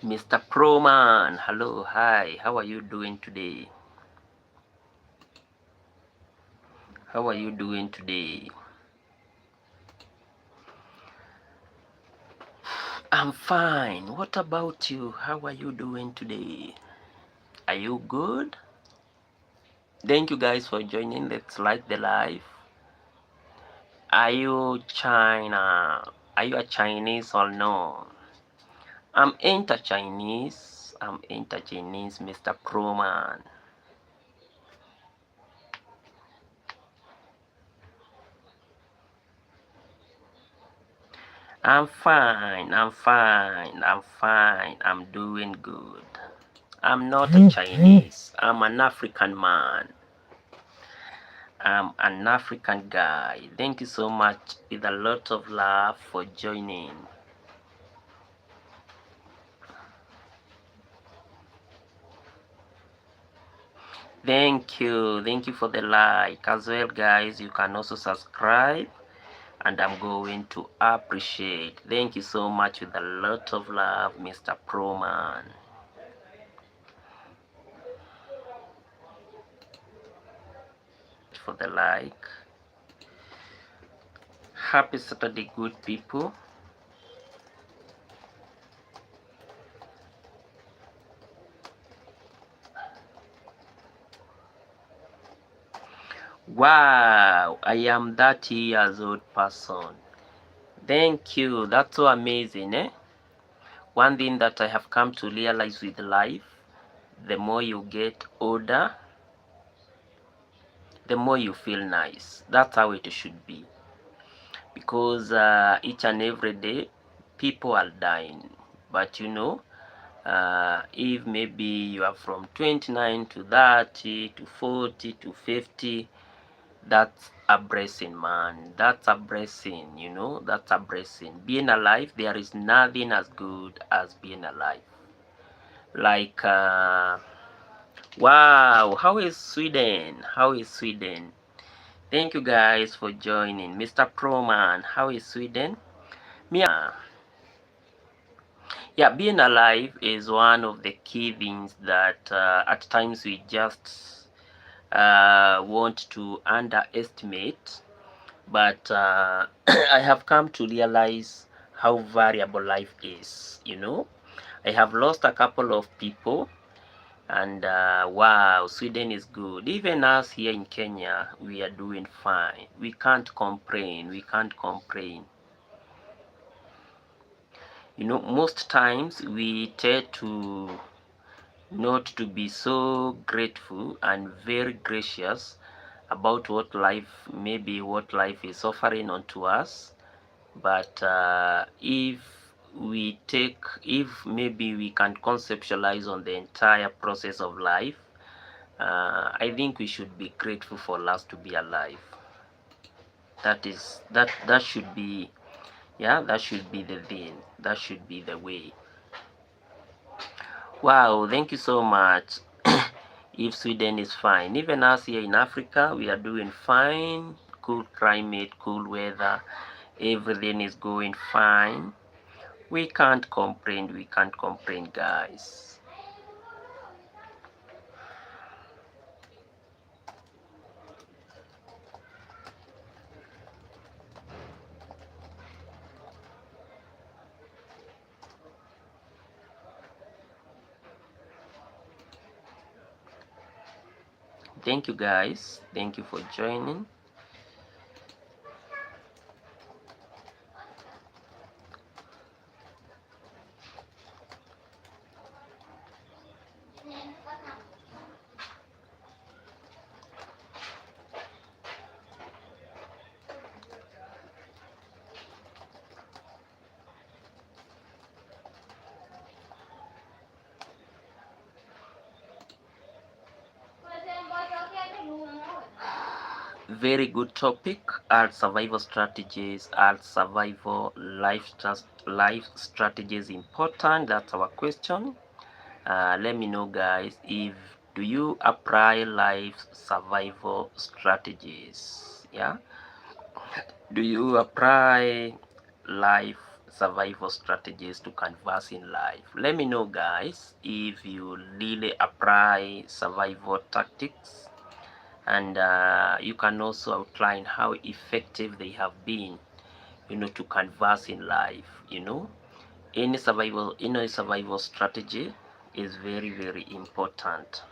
Mr. Proman, hello, hi, how are you doing today? How are you doing today? I'm fine. What about you? How are you doing today? Are you good? Thank you guys for joining. Let's like the live. Are you China? Are you a Chinese or no? I'm into Chinese. I'm into Chinese, Mr. Proman. I'm fine. I'm fine. I'm fine. I'm doing good. I'm not a Chinese. I'm an African man. I'm an African guy. Thank you so much with a lot of love for joining. Thank you. Thank you for the like as well, guys. You can also subscribe and I'm going to appreciate. Thank you so much with a lot of love, Mr. Proman. For the like. Happy Saturday, good people. Wow, I am 30 years old person. Thank you. That's so amazing, eh? One thing that I have come to realize with life, the more you get older, the more you feel nice. That's how it should be. Because each and every day, people are dying. But if maybe you are from 29 to 30 to 40 to 50, that's a blessing, man. That's a blessing, that's a blessing. Being alive, there is nothing as good as being alive. Like, wow, how is Sweden? How is Sweden? Thank you guys for joining. Mr. Proman, how is Sweden? Yeah, being alive is one of the key things that at times we just want to underestimate. But I have come to realize how variable life is. I have lost a couple of people, and wow, Sweden is good. Even us here in Kenya, we are doing fine. We can't complain. We can't complain. Most times we tend to not to be so grateful and very gracious about what life is offering onto us. But if maybe we can conceptualize on the entire process of life, I think we should be grateful for us to be alive. That should be, yeah, that should be the thing. That should be the way. Wow, thank you so much. If Sweden is fine, even us here in Africa, we are doing fine. Cool climate, cool weather, everything is going fine. We can't complain, guys. Thank you, guys. Thank you for joining. Very good topic. Are survival strategies, are survival life strategies important? That's our question. Let me know, guys, if do you apply life survival strategies? Yeah, do you apply life survival strategies to converse in life. Let me know, guys, if you really apply survival tactics, and you can also outline how effective they have been, to converse in life. Any survival strategy is very, very important.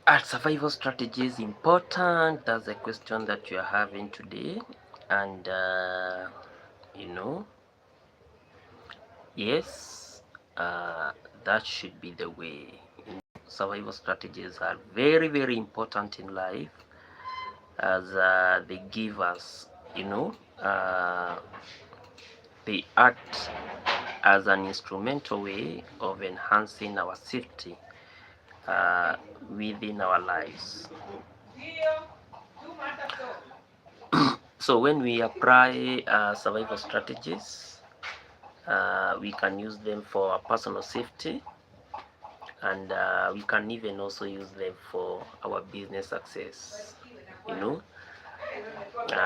Are survival strategies important? That's the question that you are having today. And you know, yes, that should be the way. Survival strategies are very, very important in life, as they give us, uh, they act as an instrumental way of enhancing our safety within our lives. So when we apply survival strategies, we can use them for our personal safety, and we can even also use them for our business success, you know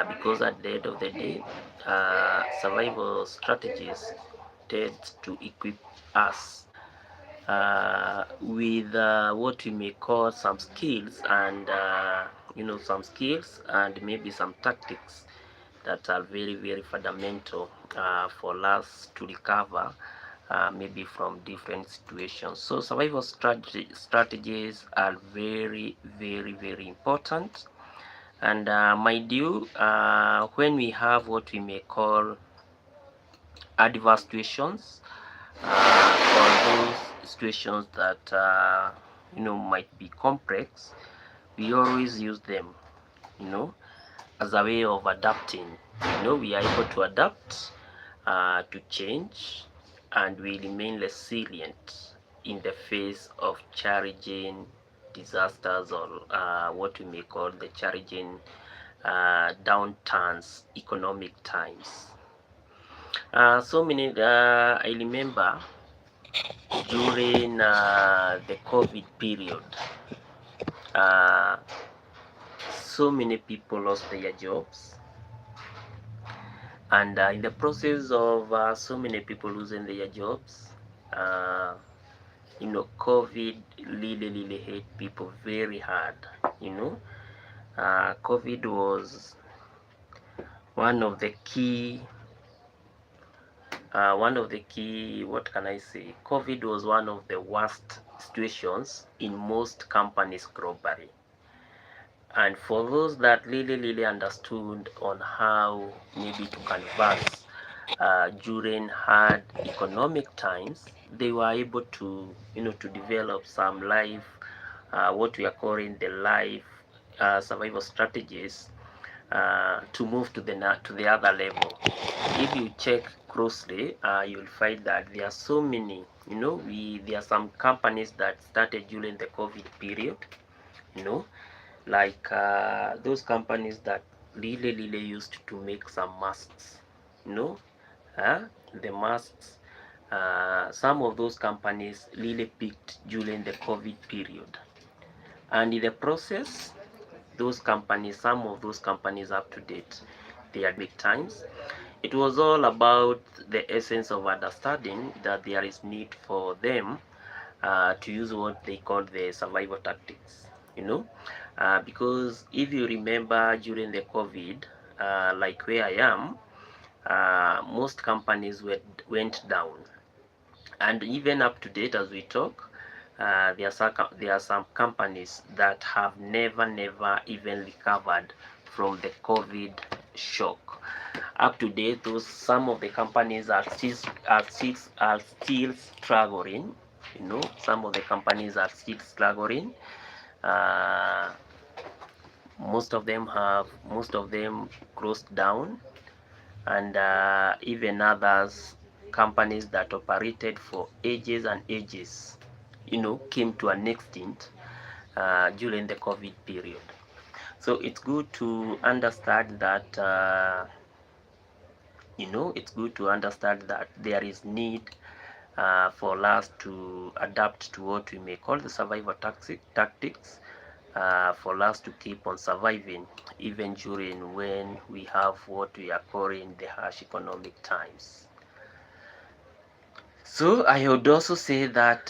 because at the end of the day, survival strategies tend to equip us with what we may call some skills, and some skills and maybe some tactics that are very, very fundamental for us to recover maybe from different situations. So survival strategies are very, very, very important. And mind you, when we have what we may call adverse situations, or those situations that might be complex, we always use them, you know, as a way of adapting. We are able to adapt to change, and we remain resilient in the face of challenging disasters, or what we may call the challenging downturns, economic times. I remember during the COVID period, uh, so many people lost their jobs, and in the process of so many people losing their jobs, COVID really hit people very hard. COVID was one of the key what can I say? COVID was one of the worst situations in most companies globally. And for those that really understood on how maybe to converse during hard economic times, they were able to, to develop some life, what we are calling the life survival strategies, to move to the other level. If you check closely, you'll find that there are so many. There are some companies that started during the COVID period. Like those companies that really used to make some masks. The masks. Some of those companies really peaked during the COVID period, and in the process, some of those companies up to date, they are big times. It was all about the essence of understanding that there is need for them to use what they call the survival tactics. Because if you remember during the COVID, like where I am, most companies went down, and even up to date as we talk, there are some companies that have never even recovered from the COVID shock. Up to date, some of the companies are still struggling. Some of the companies are still struggling. Uh, most of them closed down, and even others, companies that operated for ages and ages, came to an extent during the COVID period. So it's good to understand that there is need for us to adapt to what we may call the survival tactics, for us to keep on surviving even during when we have what we are calling the harsh economic times. So I would also say that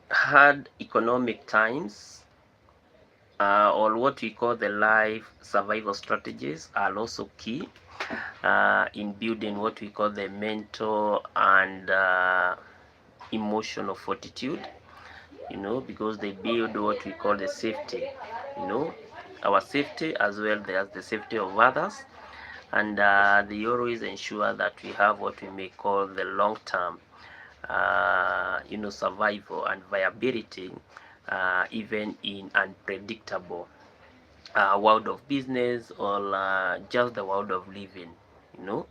hard economic times, or what we call the life survival strategies, are also key in building what we call the mental and emotional fortitude you know, because they build what we call the safety, you know, our safety as well as the safety of others. And they always ensure that we have what we may call the long-term you know, survival and viability, even in unpredictable world of business, or just the world of living, you know,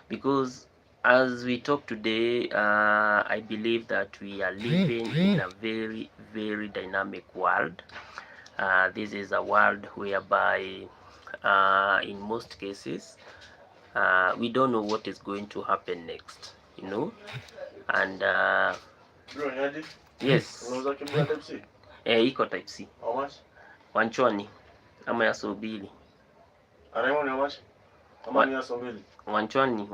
because as we talk today, I believe that we are living in a very, very dynamic world. This is a world whereby in most cases we don't know what is going to happen next, you know. And yes, iko type C wanchwani ama ya subili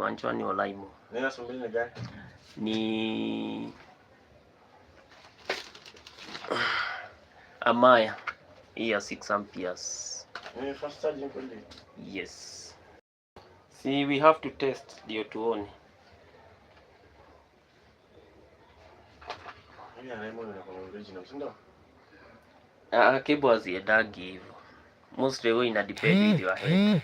wanchwani olaimo ni amaya hii ya 6 amperes. Yes, see, we have to test ndio tuone. Cable haziendagi hivyo, mostly huwa ina depend with your head.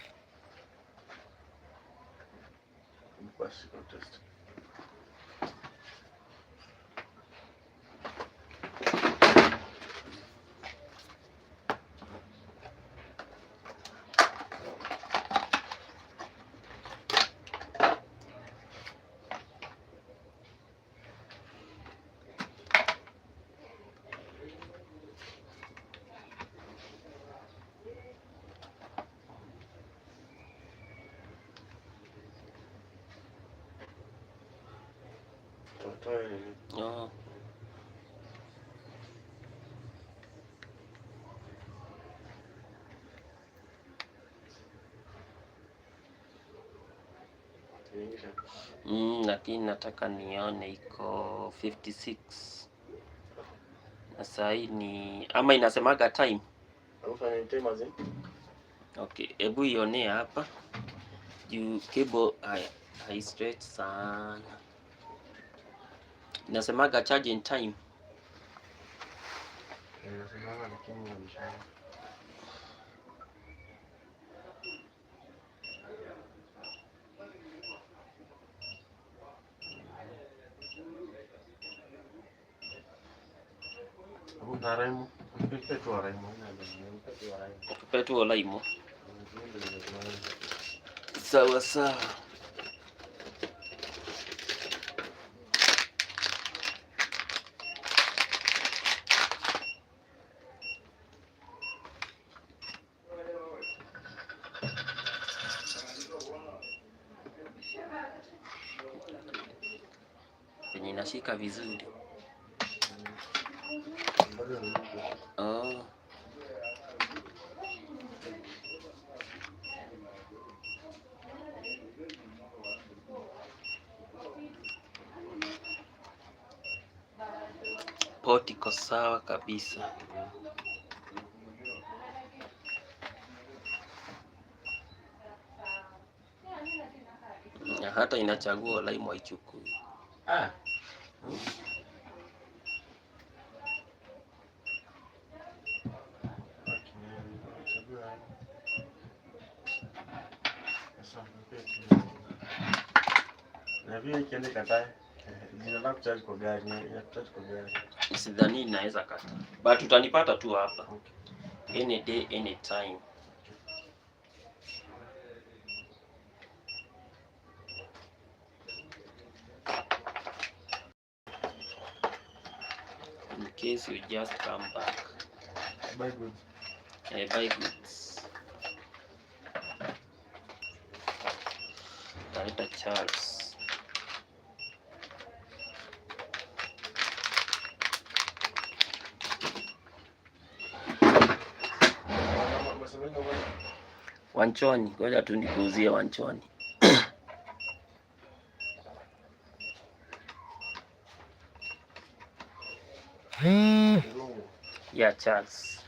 Oh. Lakini nataka nione iko 56 na saa hii ni ama inasemaga time. Okay, hebu ionea hapa juu cable hai straight sana. Inasemaga charging time. Petu olaimo. Sawa sawa. Penye inashika vizuri. Oh. Poti iko sawa kabisa. Na hata inachagua olaimo haichukui. Sidhani inaweza kata. But utanipata tu hapa. Any day, any time. In case you just come back. Buy goods. Buy goods. Taita Charles. Wanchoni, ngoja tu nikuuzie Wanchoni. Yeah, Charles.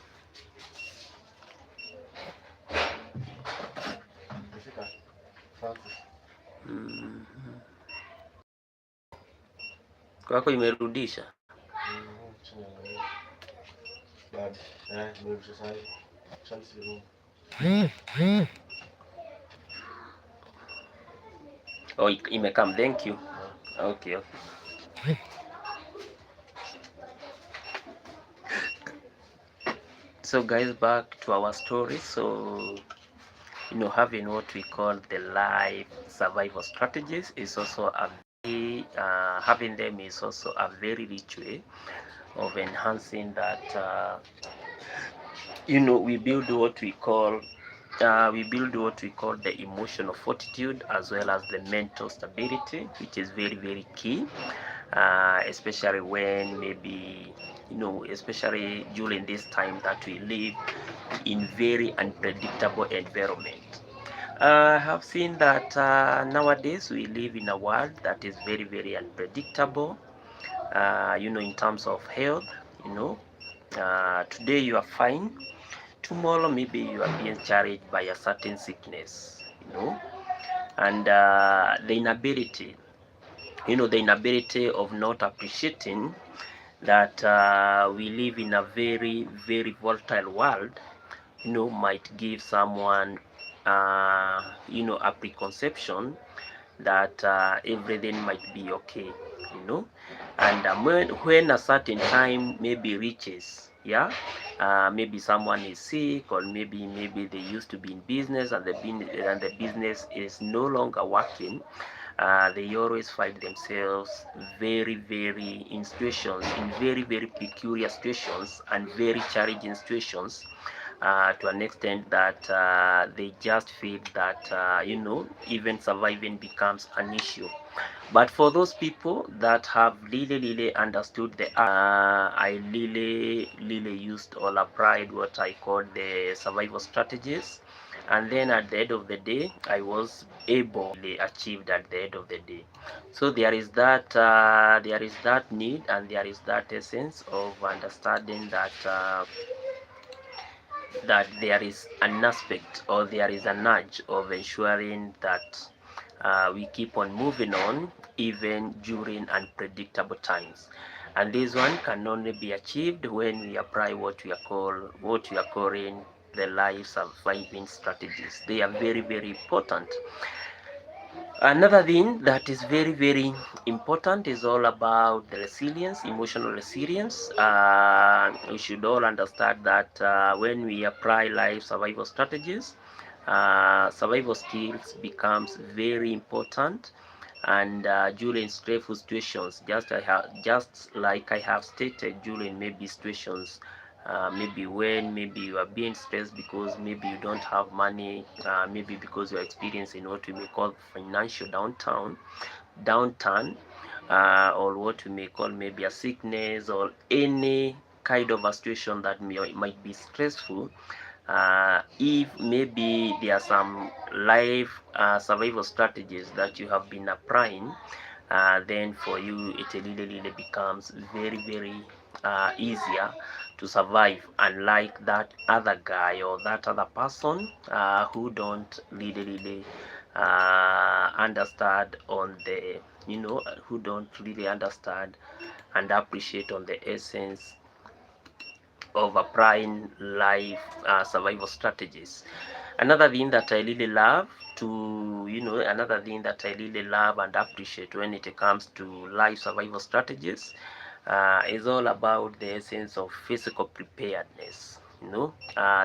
Kwako imerudisha? Oh, imekam. Thank you. Okay, okay. So guys, back to our story. So having what we call the life survival strategies is also a very having them is also a very rich way of enhancing that. We build what we call the emotional fortitude as well as the mental stability, which is very very key, especially when maybe especially during this time that we live in very unpredictable environment. I have seen that nowadays we live in a world that is very very unpredictable, in terms of health. Today you are fine, tomorrow maybe you are being challenged by a certain sickness, and the inability of not appreciating that we live in a very very volatile world, might give someone a preconception that everything might be okay, and when a certain time maybe reaches, yeah, maybe someone is sick, or maybe they used to be in business and the business is no longer working. They always find themselves very very in situations, in very very peculiar situations and very challenging situations, to an extent that they just feel that even surviving becomes an issue. But for those people that have really really understood I really used or applied what I call the survival strategies, and then at the end of the day I was able to achieve at the end of the day. So there is that need, and there is that essence of understanding that there is an aspect, or there is a nudge of ensuring that we keep on moving on even during unpredictable times. And this one can only be achieved when we apply what we are calling the life surviving strategies. They are very very important. Another thing that is very very important is all about the resilience, emotional resilience. We should all understand that when we apply life survival strategies, survival skills becomes very important, and during stressful situations, just like I have stated, during maybe situations, maybe when maybe you are being stressed because maybe you don't have money, maybe because you're experiencing what we may call financial downturn, or what we may call maybe a sickness, or any kind of a situation that might be stressful. If maybe there are some life survival strategies that you have been applying, then for you it really really becomes very very easier to survive, unlike that other guy or that other person who don't really really understand on the who don't really understand and appreciate on the essence of applying life survival strategies. Another thing that I really love another thing that I really love and appreciate when it comes to life survival strategies is all about the essence of physical preparedness.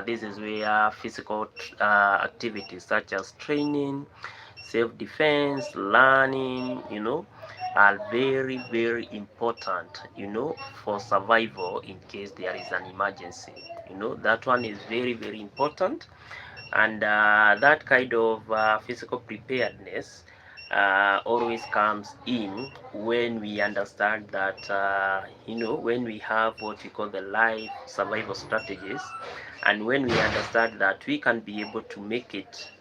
This is where physical activities such as training, self-defense, learning, are very very important, for survival in case there is an emergency. That one is very very important. And that kind of physical preparedness always comes in when we understand that when we have what we call the life survival strategies, and when we understand that we can be able to make it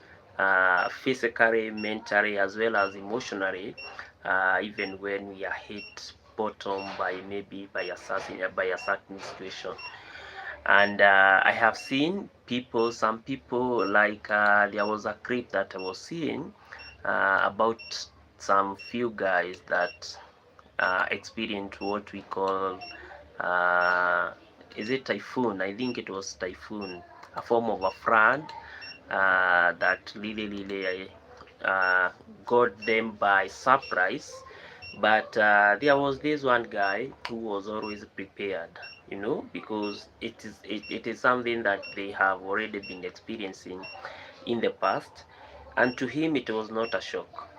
physically, mentally, as well as emotionally, even when we are hit bottom by maybe by a certain situation. And I have seen some people, like there was a clip that I was seeing about some few guys that experienced what we call uh, is it typhoon? I think it was typhoon, a form of a flood that really got them by surprise. But there was this one guy who was always prepared, because it is something that they have already been experiencing in the past, and to him it was not a shock.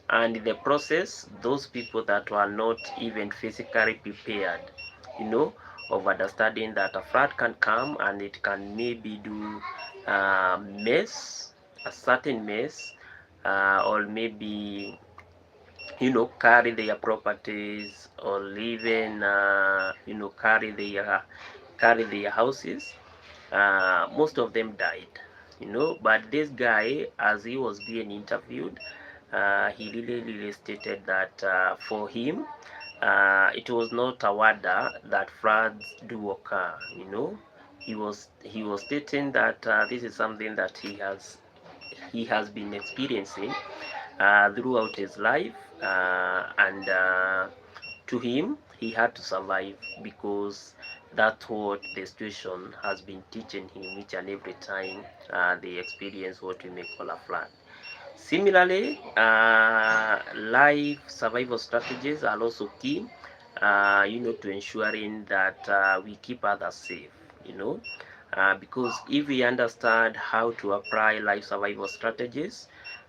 And in the process, those people that were not even physically prepared, you know, of understanding that a flood can come and it can maybe do mess, a certain mess, or maybe, carry their properties, or even, carry their houses. Most of them died, but this guy, as he was being interviewed, he really stated that for him, it was not a wonder that floods do occur. He was stating that this is something that he has been experiencing throughout his life, and to him, he had to survive, because that's what the situation has been teaching him each and every time they experience what we may call a flood. Similarly, life survival strategies are also key, to ensuring that we keep others safe, because if we understand how to apply life survival strategies,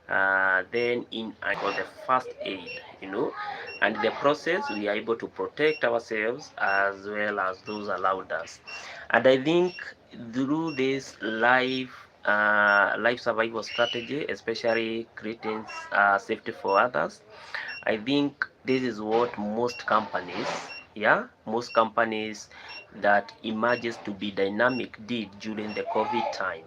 then in for the first aid, and in the process we are able to protect ourselves as well as those around us. And I think through this life survival strategy, especially creating safety for others, I think this is what most companies that emerges to be dynamic did during the COVID time.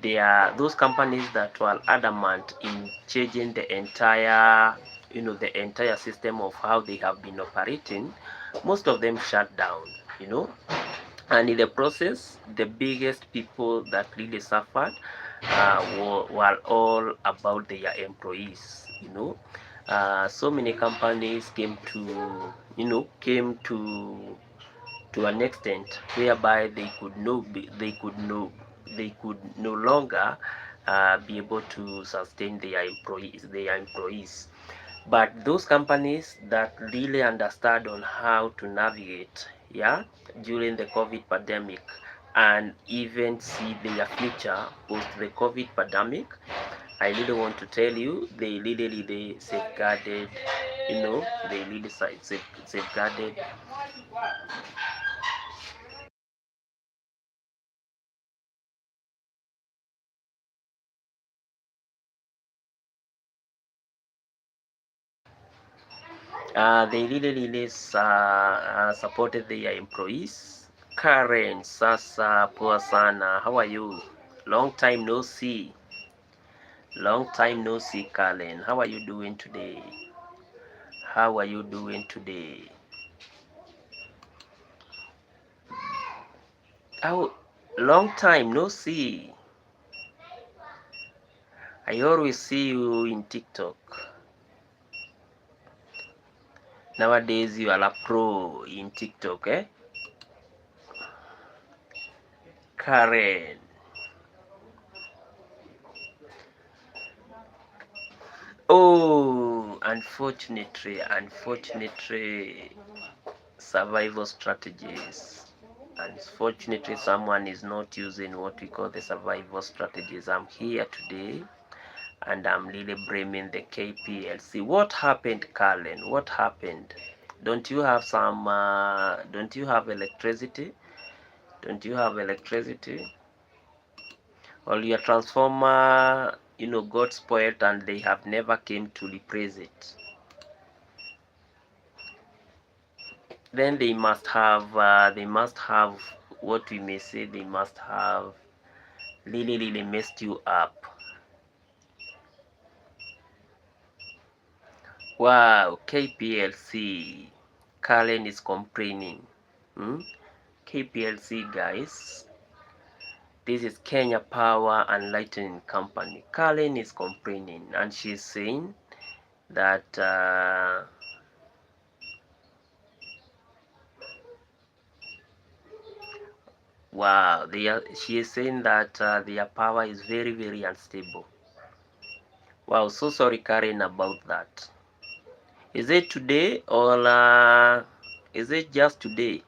They are those companies that were adamant in changing the entire system of how they have been operating. Most of them shut down, and in the process, the biggest people that really suffered were all about their employees. So many companies came to an extent whereby they could no longer be able to sustain their employees. But those companies that really understand on how to navigate, during the COVID pandemic, and even see their future post the COVID pandemic, I really want to tell you, they really safeguarded, they really safeguarded. They really supported their employees. Karen, sasa poa sana, how are you? Long time no see. Long time no see, Karen. How are you doing today? How are you doing today? How long time no see. I always see you in TikTok. Nowadays you are a pro in TikTok, eh? Karen. Oh, unfortunately, survival strategies. Unfortunately, someone is not using what we call the survival strategies. I'm here today and I'm really blaming the KPLC. What happened, Carlen? What happened? Don't you have don't you have electricity? Don't you have electricity? Or your transformer, got spoiled and they have never came to replace it? Then they must have what we may say, they must have really messed you up. Wow, KPLC. Karen is complaining. KPLC, guys. This is Kenya Power and Lighting Company. Karen is complaining and she's saying that Wow, she is saying that their power is very, very unstable. Wow, so sorry, Karen, about that. Is it today or is it just today?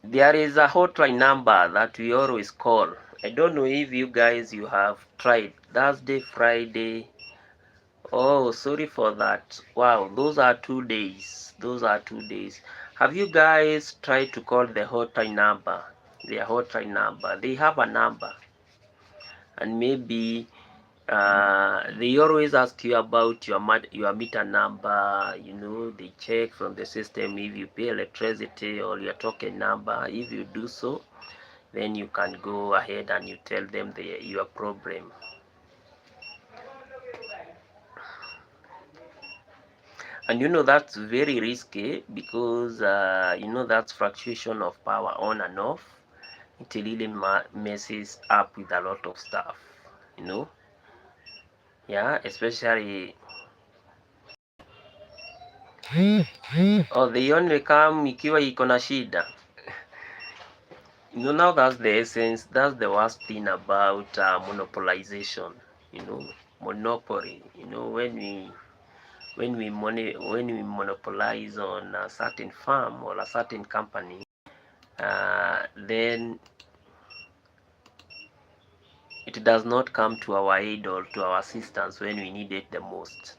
There is a hotline number that we always call. I don't know if you guys you have tried Thursday, Friday. Oh, sorry for that. Wow, those are 2 days. Those are 2 days. Have you guys tried to call the hotline number? Their hotline number. They have a number, and maybe they always ask you about your meter number. You know, they check from the system if you pay electricity or your token number. If you do so, then you can go ahead and you tell them your problem. And you know that's very risky because you know that's fluctuation of power on and off. It really messes up with a lot of stuff, you know. Yeah, especially they only come ikiwa iko na shida. You know, now that's the essence. That's the worst thing about monopolization. You know, monopoly. You know, when we monopolize on a certain firm or a certain company, then it does not come to our aid or to our assistance when we need it the most.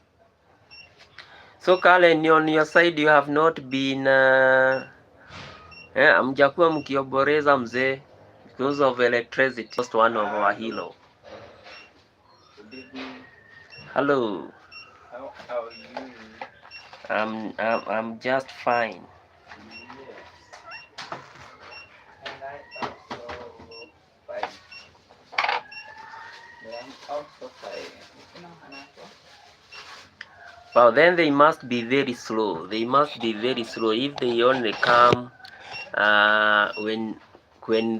So Kalen, on your side you have not been mjakuwa mkioboreza mzee because of electricity. Just one of our hero. Hello. How are you? I'm just fine. Yes. And I also fine. I'm also fine. Well, then they must be very slow. They must be very slow if they only come when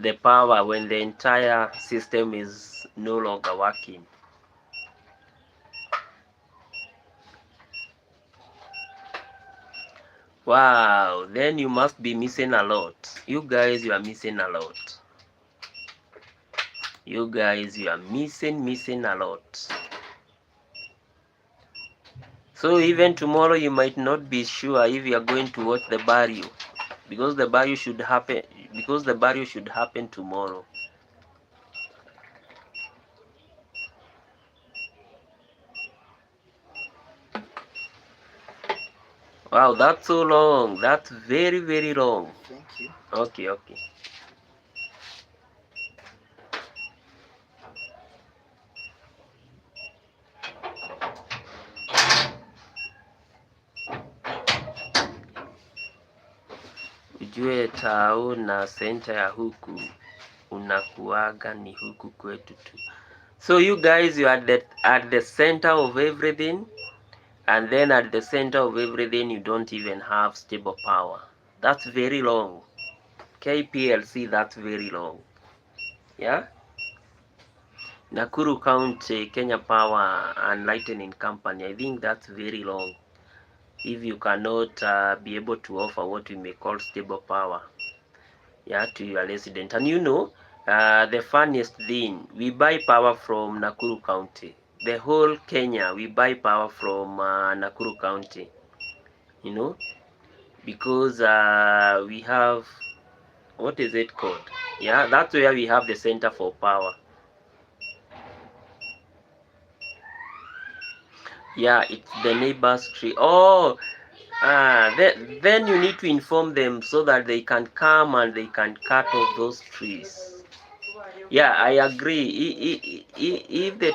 the entire system is no longer working. Wow, then you must be missing a lot. You guys, you are missing a lot. You guys, you are missing a lot. So even tomorrow you might not be sure if you are going to watch the burial, because the burial should happen tomorrow. Wow, that's so long. That's very, very long. Thank you. Okay. Ujue tao na center ya huku unakuaga ni huku kwetu tu. So you guys, you are at the center of everything, and then at the center of everything you don't even have stable power. That's very long. KPLC, that's very long. Yeah. Nakuru County, Kenya Power and Lightning Company, I think that's very long. If you cannot be able to offer what we may call stable power, yeah, to your resident. And you know, the funniest thing, we buy power from Nakuru County. The whole Kenya, we buy power from Nakuru County, you know, because we have, what is it called? Yeah, that's where we have the center for power. Yeah, it's the neighbor's tree. Oh, then you need to inform them so that they can come and they can cut off those trees. Yeah, I agree. If the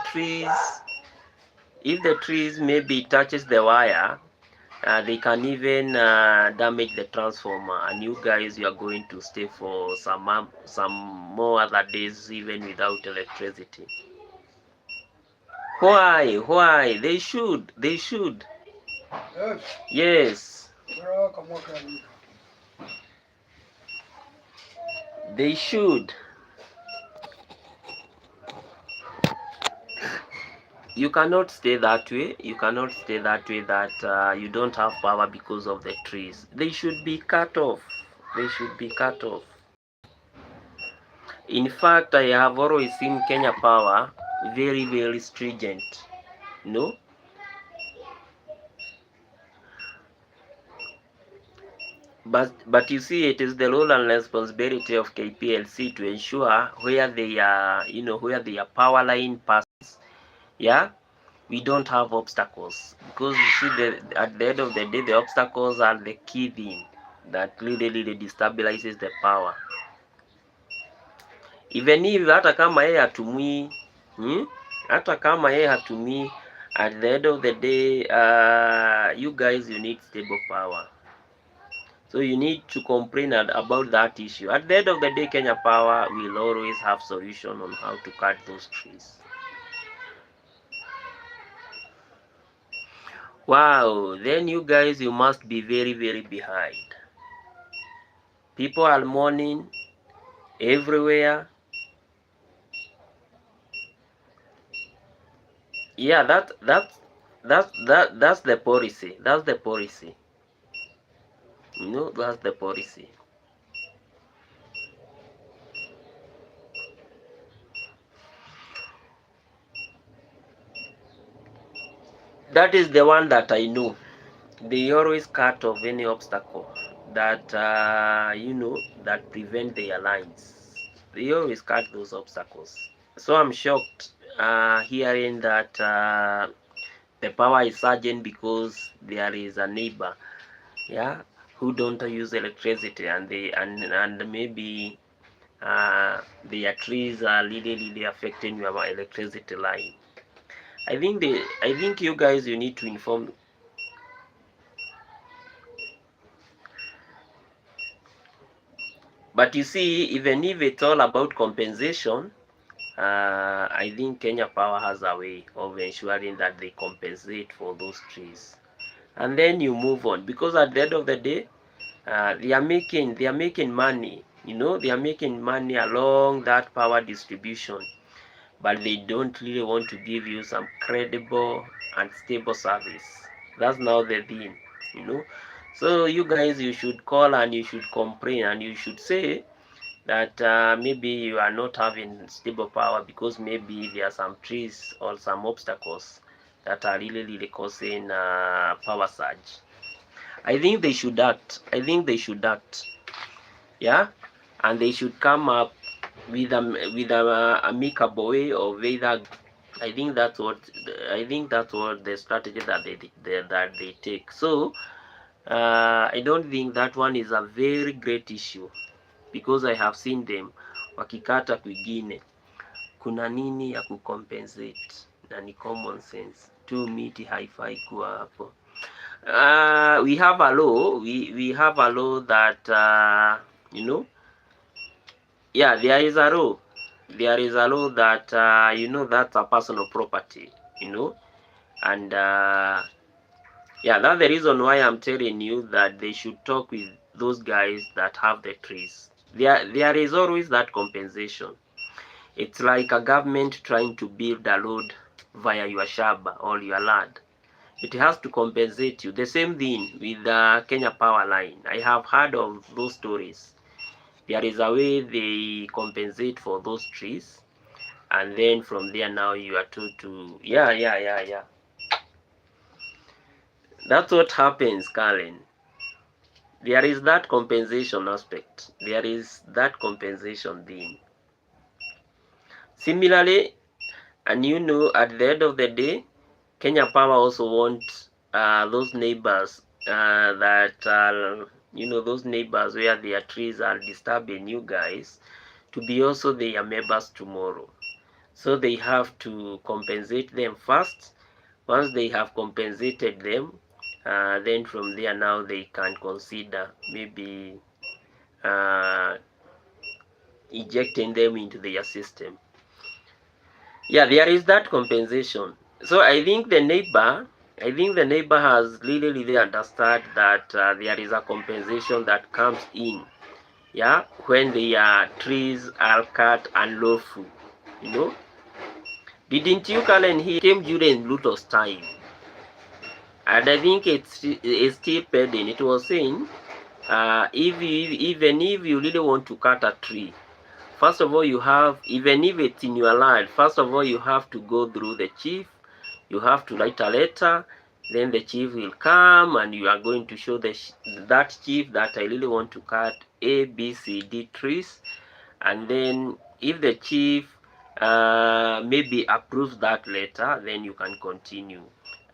trees maybe touches the wire, they can even damage the transformer, and you guys, you are going to stay for some more other days even without electricity. Why? They should. Yes. They should. you cannot stay that way. You cannot stay that way, that you don't have power because of the trees. They should be cut off. They should be cut off. In fact, I have always seen Kenya Power very, very stringent. No? But you see, it is the role and responsibility of KPLC to ensure where they are, where their power line passes, yeah, we don't have obstacles. Because you see, at the end of the day, the obstacles are the key thing that really destabilizes the power. Even if hata kama yeye hatumii, hata kama yeye hatumii, at the end of the day, you guys, you need stable power. So you need to complain about that issue. At the end of the day, Kenya Power will always have solution on how to cut those trees. Wow, then you guys, you must be very, very behind. People are mourning everywhere. Yeah, that's the policy. That's the policy. That's the policy. That is the one that I know. They always cut off any obstacle that that prevent their lines. They always cut those obstacles. So I'm shocked hearing that the power is urgent because there is a neighbor, yeah, who don't use electricity, and maybe their trees are really affecting your electricity line. I think you guys, you need to inform. But you see, even if it's all about compensation, I think Kenya Power has a way of ensuring that they compensate for those trees, and then you move on. Because at the end of the day, they are making money. They are making money along that power distribution, but they don't really want to give you some credible and stable service. That's now the thing. So you guys, you should call and you should complain and you should say that maybe you are not having stable power because maybe there are some trees or some obstacles that are really causing power surge. I think they should act. Yeah, and they should come up with a amicable way of either. I think that's what the strategy that they take. So I don't think that one is a very great issue, because I have seen them wakikata kwingine. Kuna nini ya kucompensate? Na ni common sense tu, miti haifai kuwa hapo. We have a law. We have a law that yeah, there is a law. There is a law that that's a personal property. And yeah, that's the reason why I'm telling you that they should talk with those guys that have the trees. There is always that compensation. It's like a government trying to build a road via your shamba or your land. It has to compensate you. The same thing with the Kenya Power line. I have heard of those stories. There is a way they compensate for those trees, and then from there now you are told to yeah. That's what happens, Karen. There is that compensation aspect. There is that compensation thing. Similarly, and at the end of the day, Kenya Power also wants those neighbors that are, those neighbors where their trees are disturbing you guys, to be also their members tomorrow. So they have to compensate them first. Once they have compensated them, then from there now they can consider maybe ejecting them into their system. Yeah, there is that compensation. So I think the neighbor has really understood that there is a compensation that comes in, yeah, when the trees are cut unlawful. Didn't you, Kalen? He came during Pluto's time. And I think it's still pending. It was saying, even if you really want to cut a tree, first of all, you have, even if it's in your land, first of all, you have to go through the chief. You have to write a letter. Then the chief will come and you are going to show that chief that I really want to cut A, B, C, D trees. And then if the chief maybe approves that letter, then you can continue.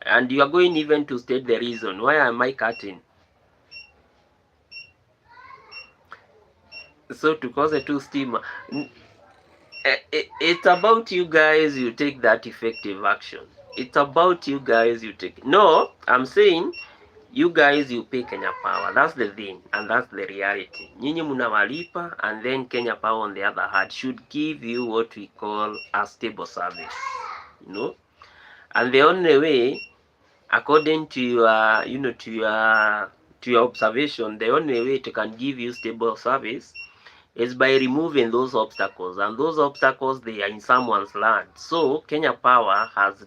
And you are going even to state the reason. Why am I cutting? So to cause a two steamer. It's about you guys, you take that effective action. It's about you guys, you take. No, I'm saying you guys, you pay Kenya Power. That's the thing, and that's the reality. Nyinyi munawalipa, and then Kenya Power on the other hand should give you what we call a stable service. You know, and the only way, according to your, to your observation, the only way it can give you stable service is by removing those obstacles, and those obstacles, they are in someone's land. So Kenya Power has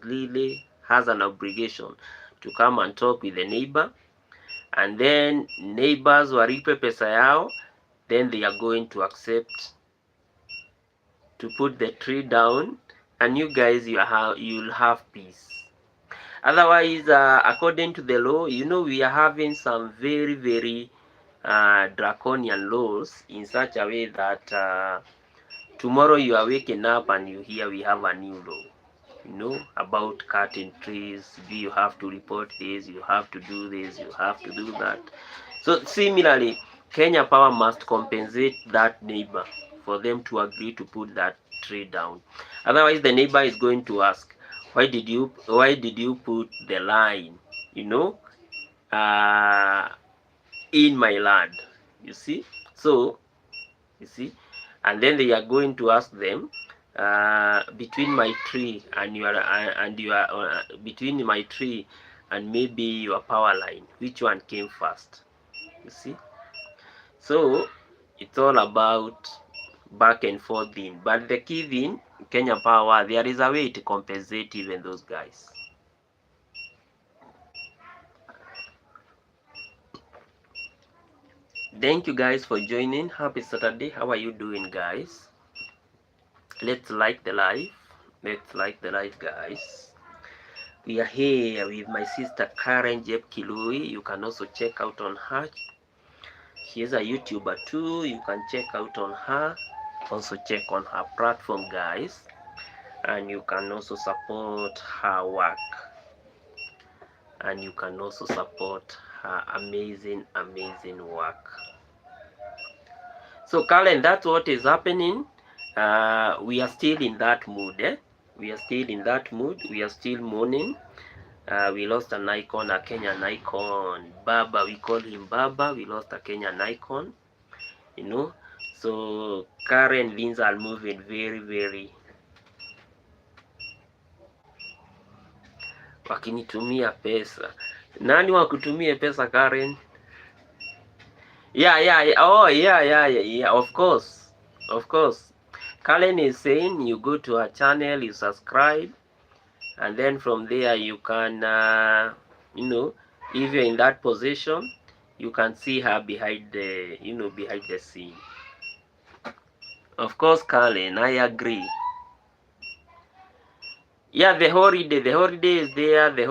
an obligation to come and talk with the neighbor, and then neighbors walipe pesa yao, then they are going to accept to put the tree down, and you guys, you'll have peace. Otherwise, according to the law, we are having some very, very draconian laws in such a way that tomorrow you are waking up and you hear we have a new law, about cutting trees. You have to report this, you have to do this, you have to do that. So similarly, Kenya Power must compensate that neighbor for them to agree to put that tree down. Otherwise, the neighbor is going to ask, why did you put the line, in my land? You see? So, you see, and then they are going to ask them, between my tree and between my tree and maybe your power line, which one came first? You see? So it's all about back and forth thing. But the key thing, Kenya Power, there is a way to compensate even those guys. Thank you guys for joining. Happy Saturday. How are you doing, guys? Let's like the live. Let's like the live, guys. We are here with my sister Karen Jeb Kilui. You can also check out on her. She is a YouTuber too. You can check out on her. Also check on her platform, guys. And you can also support her work. And you can also support her amazing, amazing work. So Karen, that's what is happening. We are still in that mood, eh? We are still in that mood. We are still mourning. We lost an icon, a Kenyan icon. Baba, we call him Baba. We lost a Kenyan icon, So current things are moving very, very. Wakinitumia pesa. Nani wakutumie pesa, Karen? Yeah. Oh, yeah. Of course. Karen is saying you go to her channel, you subscribe, and then from there you can, if you're in that position, you can see her behind the scene. Of course, Karen, I agree. Yeah, the holiday is there. The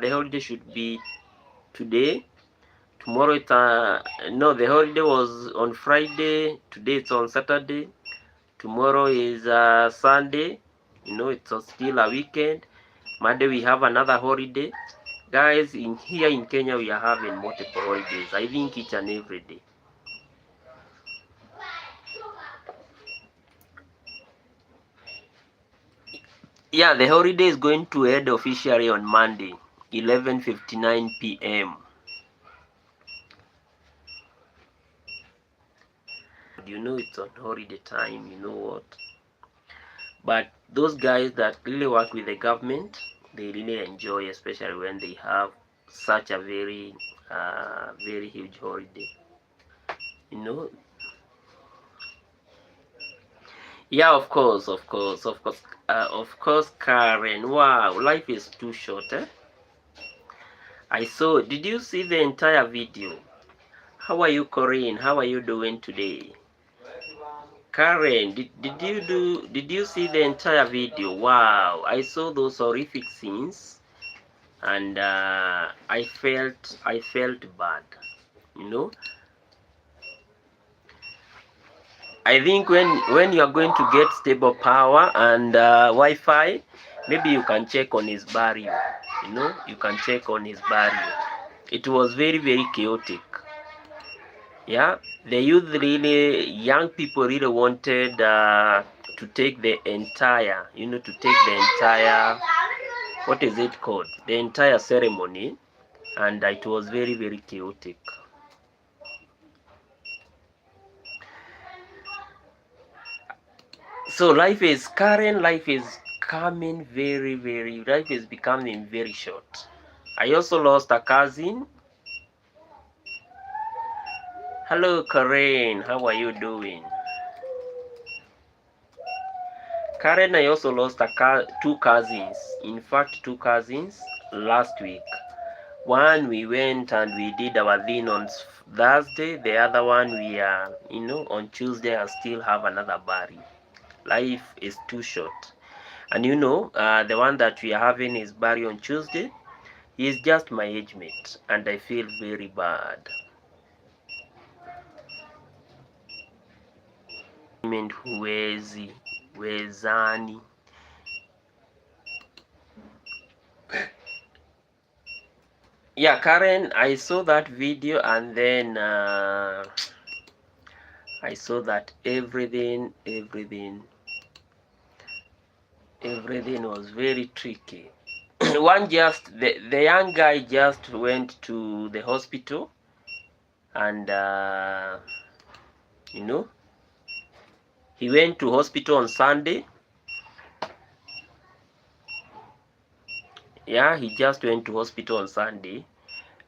holiday should be today. Tomorrow it's no, the holiday was on Friday. Today it's on Saturday. Tomorrow is Sunday. It's still a weekend. Monday we have another holiday. Guys, here in Kenya we are having multiple holidays. I think each and every day. Yeah, the holiday is going to end officially on Monday, 11:59 p.m. It's on holiday time, you know what? But those guys that really work with the government, they really enjoy, especially when they have such a very, very huge holiday. Yeah, of course, Karen. Wow, life is too short, eh? I saw. Did you see the entire video? How are you, Corinne? How are you doing today? Karen, did you see the entire video? Wow, I saw those horrific scenes, and I felt bad. You know, I think when you are going to get stable power and Wi-Fi, maybe you can check on his burial. You know, you can check on his burial. It was very very chaotic. Yeah, the youth really, young people really wanted to take the entire, to take the entire, what is it called? The entire ceremony, and it was very very chaotic. So life is coming very very, life is becoming very short. I also lost a cousin. Hello Karen, how are you doing? Karen, I also lost two cousins. In fact, two cousins last week. One we went and we did our thing on Thursday. The other one we are, on Tuesday I still have another burial. Life is too short. And the one that we are having his burial on Tuesday, he is just my age mate, and I feel very bad. Huwezi, wezani. Yeah, Karen, I saw that video, and then I saw that everything was very tricky. The young guy just went to the hospital, and you know he went to hospital on Sunday. Yeah, he just went to hospital on Sunday,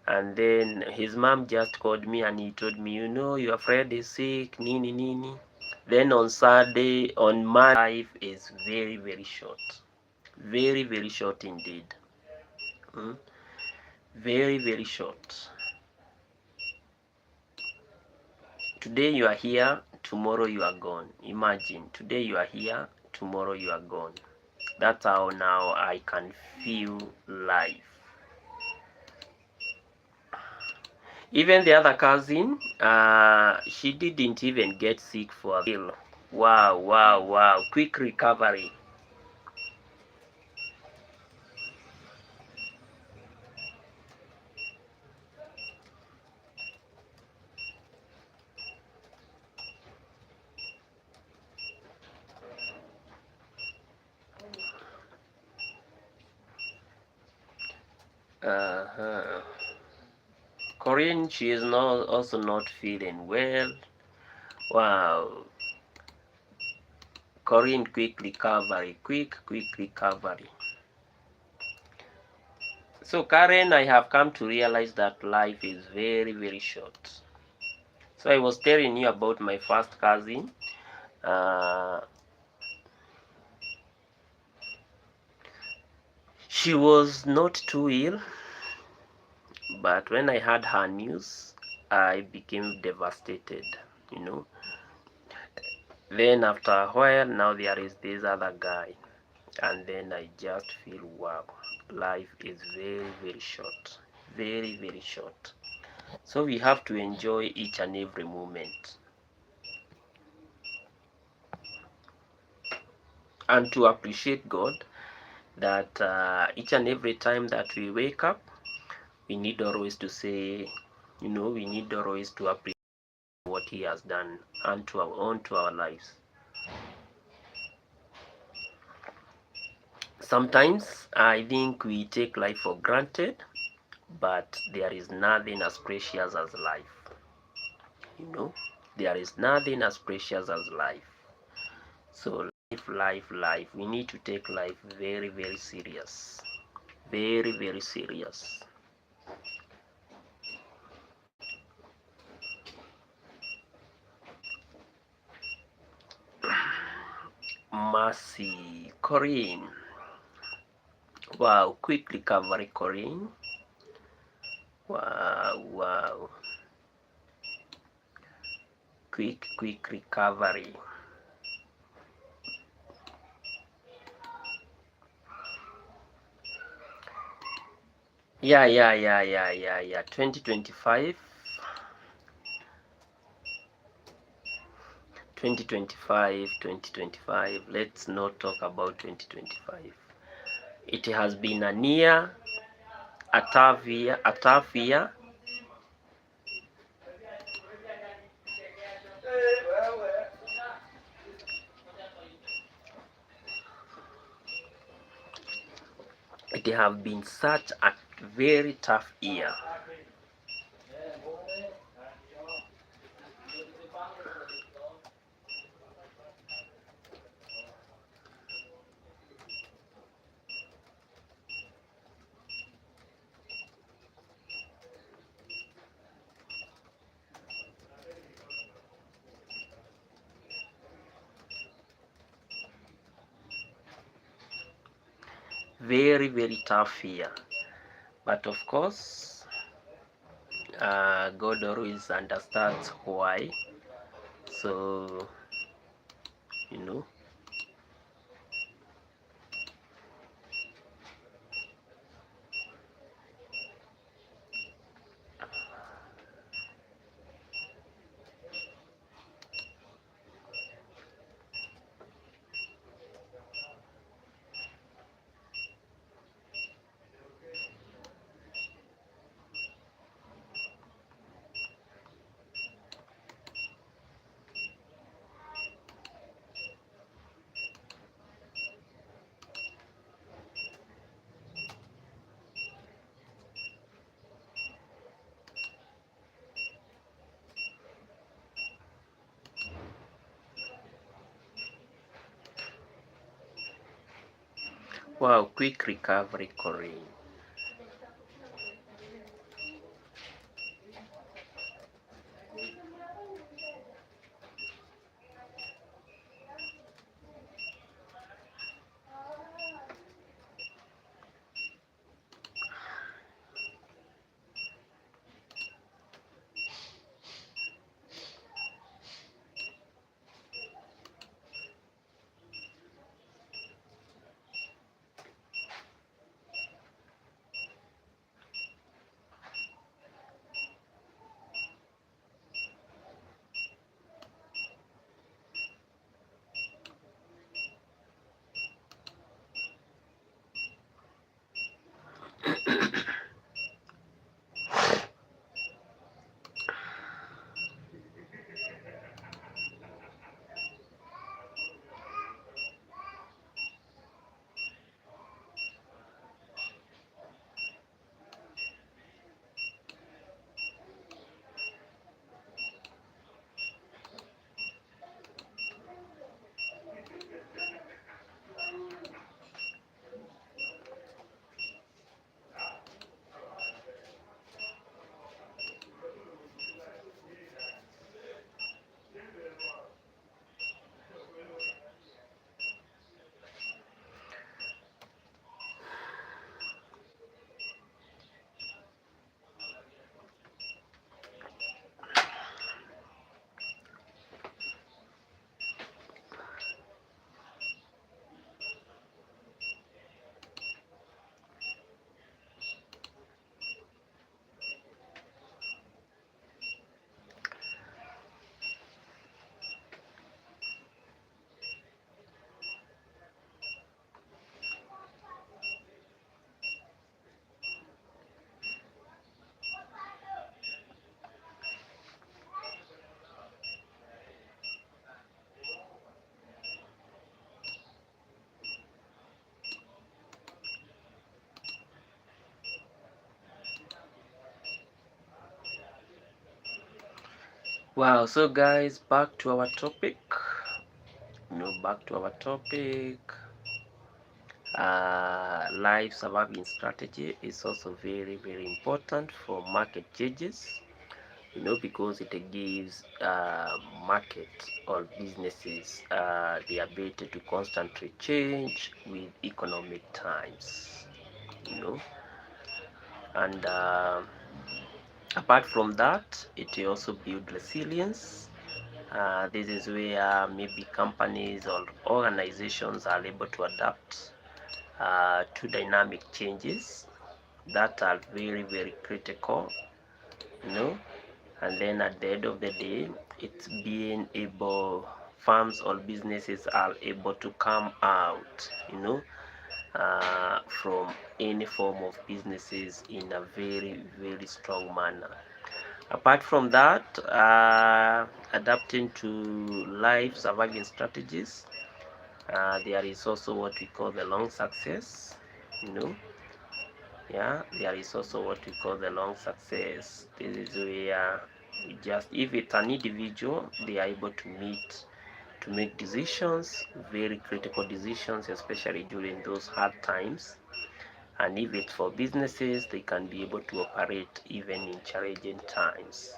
and then his mom just called me and he told me, your friend is sick, nini nini. Then on Saturday, on Monday, life is very very short, very very short indeed. Mm? Very very short. Today you are here, tomorrow you are gone. Imagine, today you are here, tomorrow you are gone. That's how now I can feel life. Even the other cousin, she didn't even get sick for a while. Wow, wow, wow. Quick recovery. Uh-huh. Corinne, she is also not feeling well. Wow. Corinne, quick recovery. Quick recovery. So Karen, I have come to realize that life is very very short. So I was telling you about my first cousin. Uh, she was not too ill, but when I heard her news, I became devastated. You know. Then after a while, now there is this other guy, and then I just feel wow, life is very very short, very very short. So we have to enjoy each and every moment, and to appreciate God that each and every time that we wake up, we need always to say, we need always to appreciate what He has done onto our lives. Sometimes I think we take life for granted, but there is nothing as precious as life. There is nothing as precious as life. So life, we need to take life very very serious, very very serious. Mercy, Corinne. Wow, quick recovery, Corinne. Wow. Quick recovery. Yeah. 2025. 2025. Let's not talk about 2025. It has been a tough year. It has been such a very tough year. Very tough year. But of course, God always understands why. So, you know, wow, quick recovery, Corinne. Wow, so guys, back to our topic. Live surviving strategy is also very important for market changes. because it gives markets or businesses the ability to constantly change with economic times, you know. And apart from that, it also builds resilience. This is where maybe companies or organizations are able to adapt to dynamic changes that are very, very critical, you know. And then at the end of the day, it's being able, firms or businesses are able to come out, from any form of businesses in a very, very strong manner. Apart from that, adapting to life surviving strategies, there is also what we call the long success, you know. Yeah, there is also what we call the long success. This is where just if it's an individual, they are able to make decisions, very critical decisions, especially during those hard times. And if it's for businesses, they can be able to operate even in challenging times.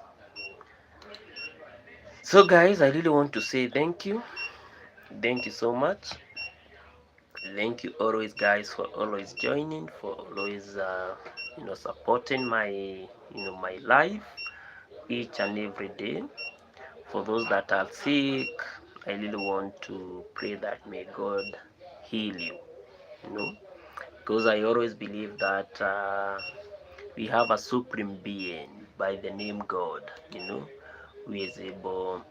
So guys, I really want to say thank you. Thank you so much. Thank you always guys for always joining, for always supporting my life each and every day. For those that are sick, I really want to pray that may God heal you, because I always believe that we have a supreme being by the name God, who is able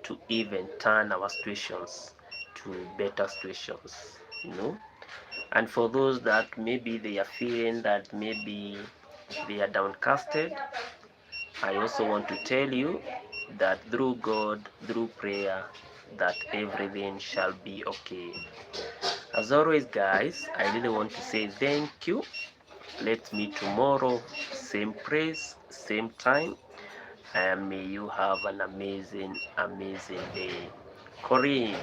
to even turn our situations to better situations, And for those that maybe they are feeling that maybe they are downcasted, I also want to tell you that through God, through prayer, that everything shall be okay. As always, guys, I really want to say thank you. Let's meet tomorrow, same place, same time, and may you have an amazing, amazing day. Corinne.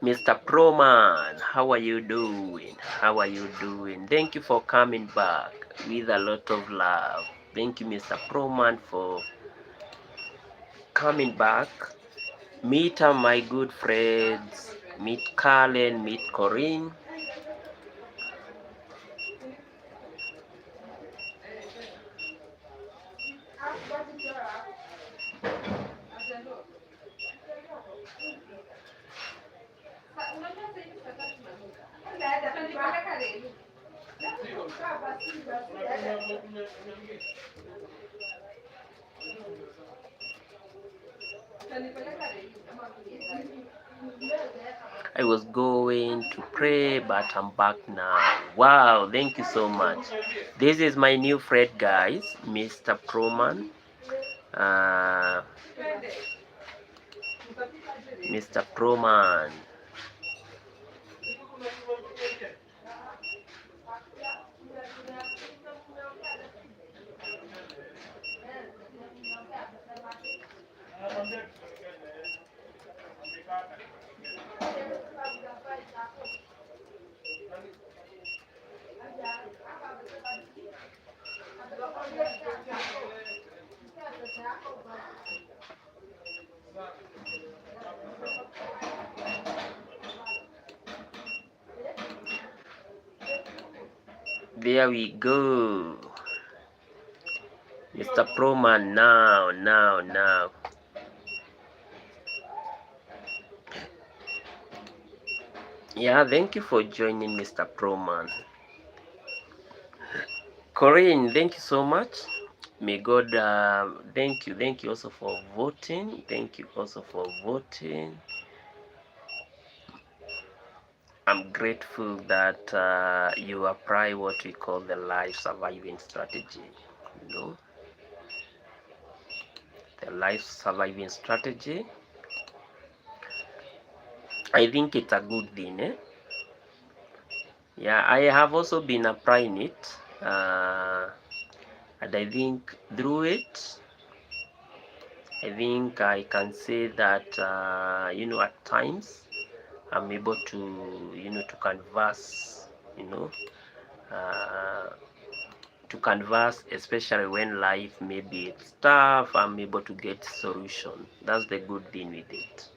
Mr. Proman, how are you doing? How are you doing? Thank you for coming back with a lot of love. Thank you, Mr. Proman, for coming back. Meet my good friends. Meet Carlen, meet Corinne. I was going to pray, but I'm back now. Wow, thank you so much. This is my new friend, guys, Mr. Proman. Mr. Proman. There we go. Mr. Proman, now. Yeah, thank you for joining, Mr. Proman. Corinne, thank you so much. may God thank you also for voting. Thank you also for voting. I'm grateful that you apply what we call the life surviving strategy. You know, the life surviving strategy. I think it's a good thing. Yeah, I have also been applying it, and I think through it, I think I can say that at times I'm able to to converse, uh, to converse, especially when life maybe it's tough. I'm able to get solution. That's the good thing with it.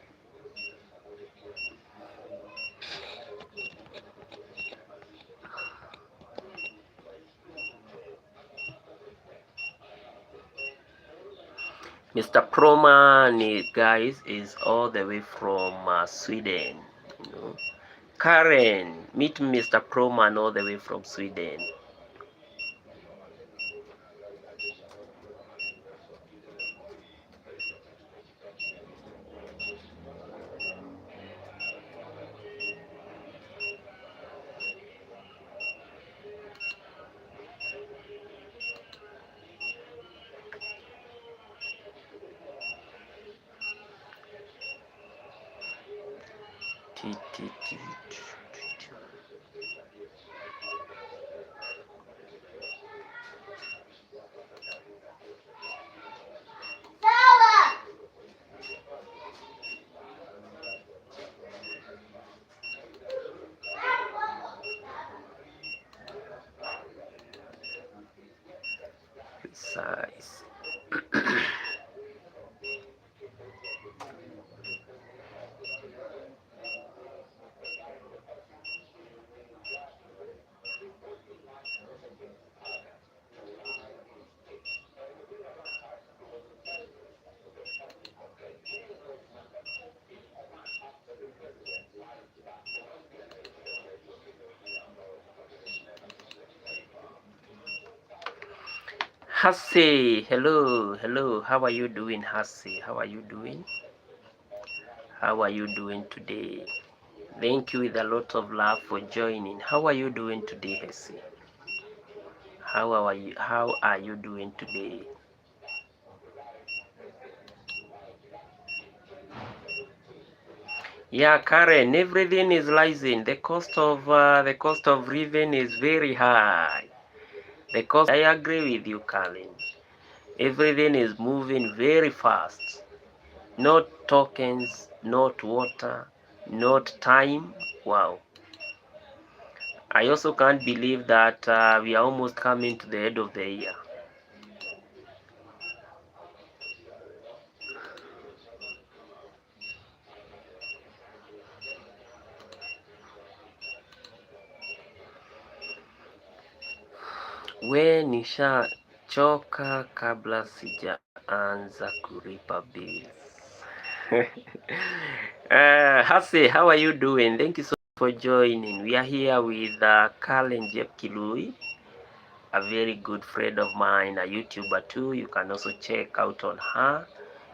Mr. Proman, guys, is all the way from Sweden. Karen, meet Mr. Proman all the way from Sweden. Size. Hasi, hello. How are you doing, Hasi? How are you doing? How are you doing today? Thank you with a lot of love for joining. How are you doing today, Hasi? How are you? How are you doing today? Yeah, Karen, everything is rising. The cost of living is very high. I agree with you, Karen. Everything is moving very fast. Not tokens, not water, not time. Wow. I also can't believe that we are almost coming to the end of the year. We nishachoka kabla sijaanza kulipa bills. Hase, how are you doing? Thank you so much for joining. We are here with Karen Jepkilui, a very good friend of mine, a YouTuber too. You can also check out on her.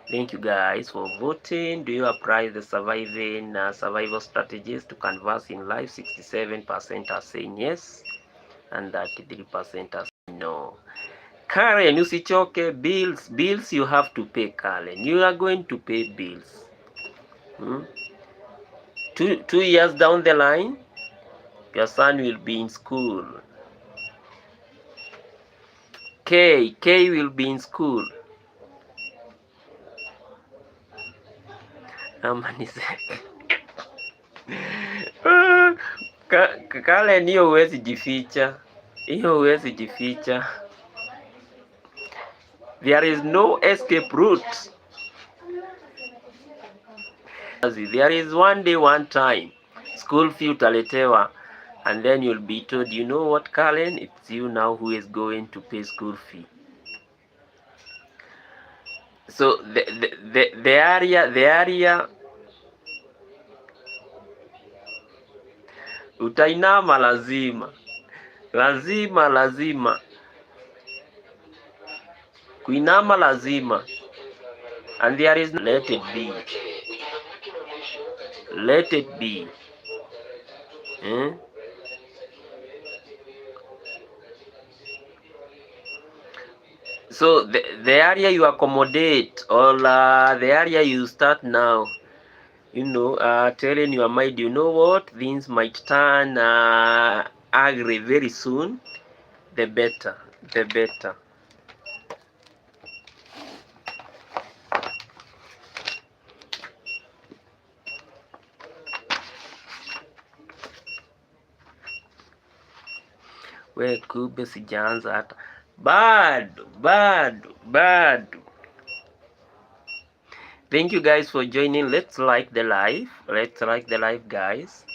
Thank you guys for voting. Do you apply the survival strategies to converse in life? 67% are saying yes, and 33% are saying no. Karen, usichoke. Bills you have to pay, Karen. You are going to pay bills. 2 years down the line, your son will be in school. K will be in school. Karen, hiyo huwezi jificha. There is no escape route. There is one day, one time, school fee utaletewa, and then you'll be told, you know what, Karen, it's you now who is going to pay school fee. So the area utainama lazima. Kuinama lazima. And there is no, let it be. Let it be. Eh? So the area you accommodate, or the area you start now, telling your mind, you know what, things might turn ugly very soon, the better, the better. We kube sijaanza hata bado. Thank you guys for joining. Let's like the live, guys.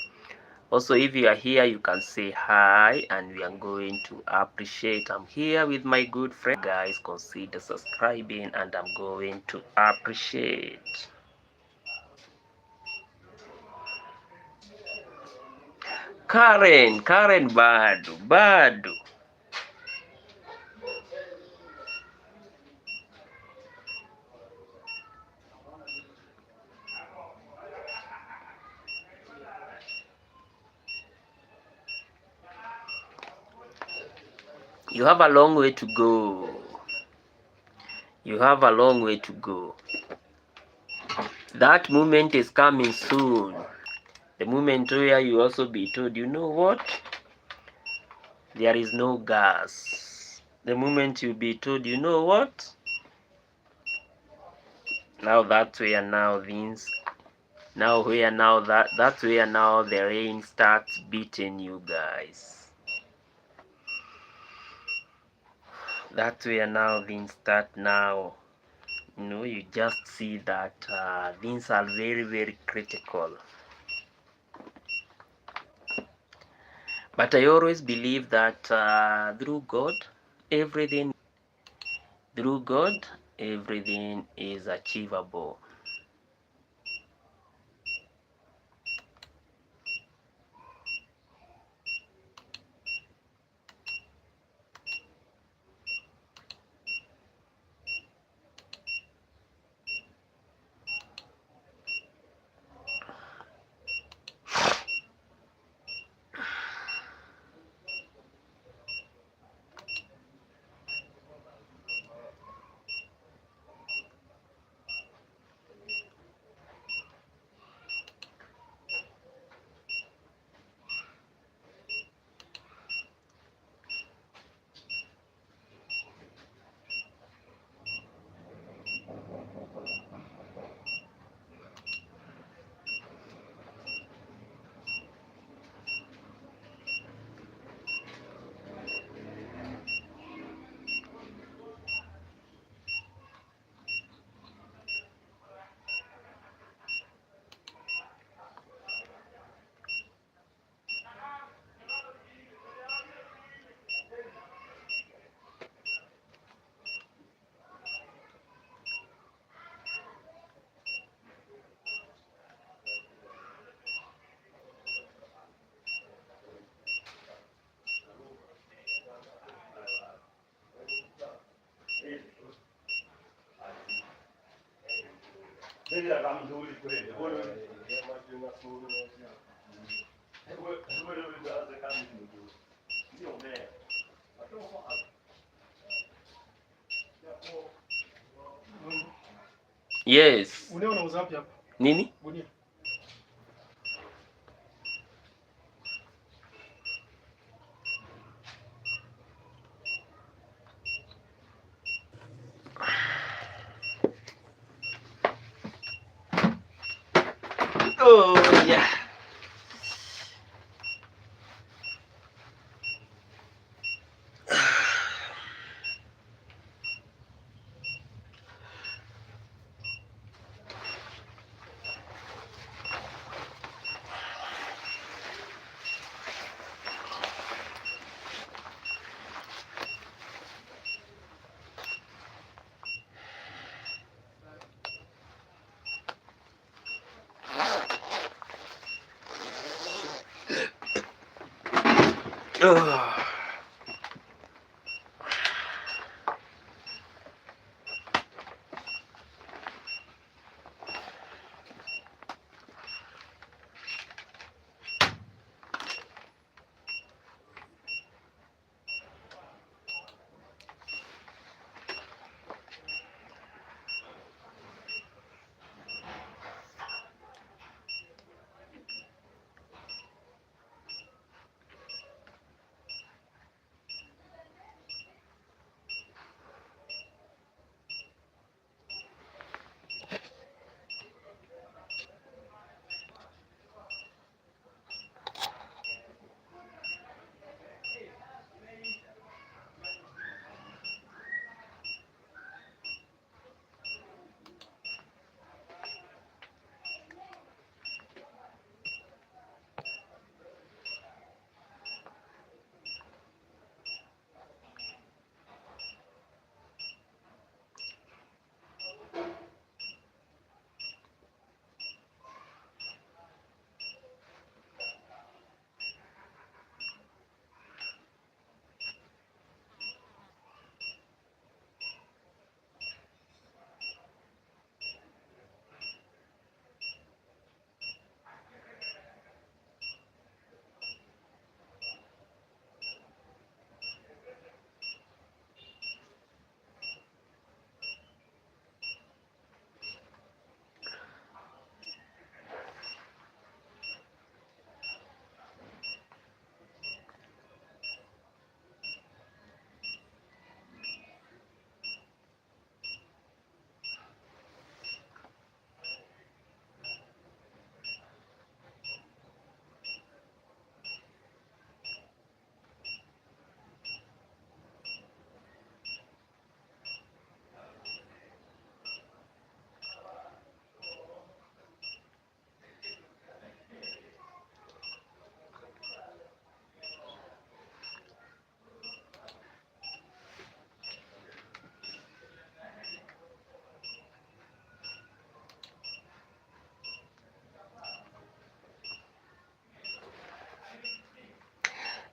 Also, if you are here, you can say hi, and we are going to appreciate. I'm here with my good friend. Guys, consider subscribing, and I'm going to appreciate. Karen, bado. You have a long way to go. You have a long way to go. That moment is coming soon. The moment where you also be told, you know what? There is no gas. The moment you be told, you know what? Now that's where now things. That's where now the rain starts beating you guys. That's where now things start now. You just see that things are very, very critical. But I always believe that through God, everything is achievable. Yes. Nini? Oh yeah.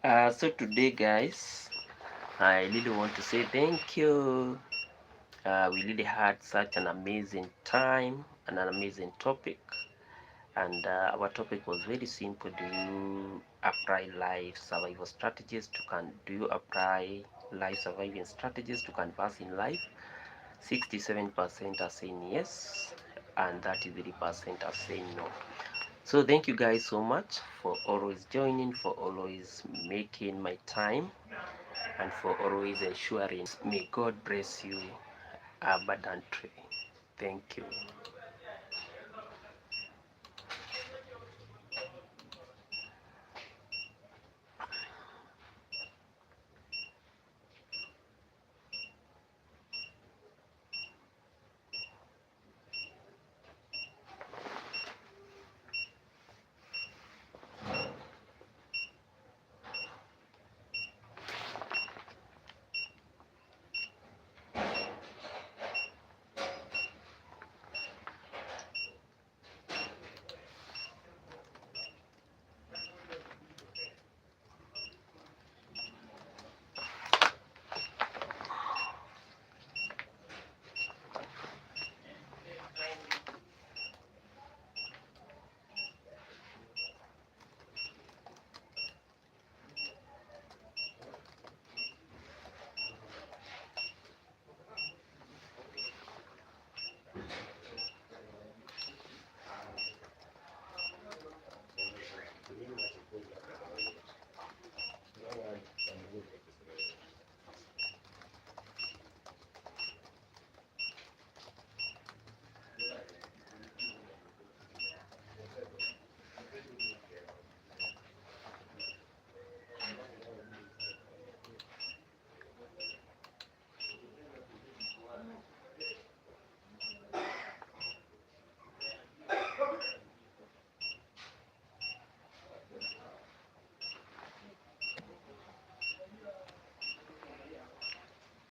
So today, guys, I really want to say thank you. We really had such an amazing time and an amazing topic. And our topic was very simple. Do you apply life survival strategies to do you apply life surviving strategies to canvas in life? 67% are saying yes, and 33% are saying no. So thank you guys so much for always joining, for always making my time, and for always ensuring. May God bless you abundantly. Thank you.